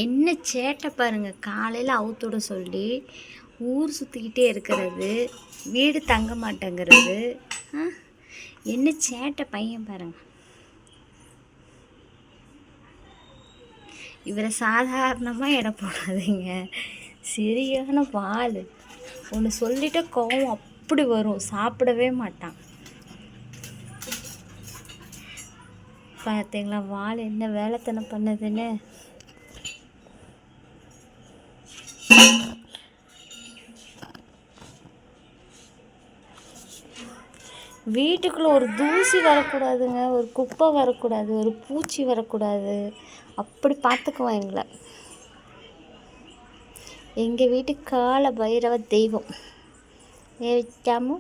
என்ன சேட்டை பாருங்க, காலையில் அவுத்துட சொல்லி ஊர் சுற்றிக்கிட்டே இருக்கிறது, வீடு தங்க மாட்டேங்கிறது. என்ன சேட்டை பையன் பாருங்க. இவரை சாதாரணமாக எடை போடாதீங்க, சரியான வாள். ஒன்று சொல்லிட்ட கோவம் அப்படி வரும், சாப்பிடவே மாட்டான். பார்த்தீங்களா வாள் என்ன வேலைத்தனம் பண்ணுதுன்னு. வீட்டுக்குள்ளே ஒரு தூசி வரக்கூடாதுங்க, ஒரு குப்பை வரக்கூடாது, ஒரு பூச்சி வரக்கூடாது. அப்படி பார்த்துக்குவோம் எங்களை. எங்கள் வீட்டு கால பைரவ தெய்வம் ஏ வைக்காம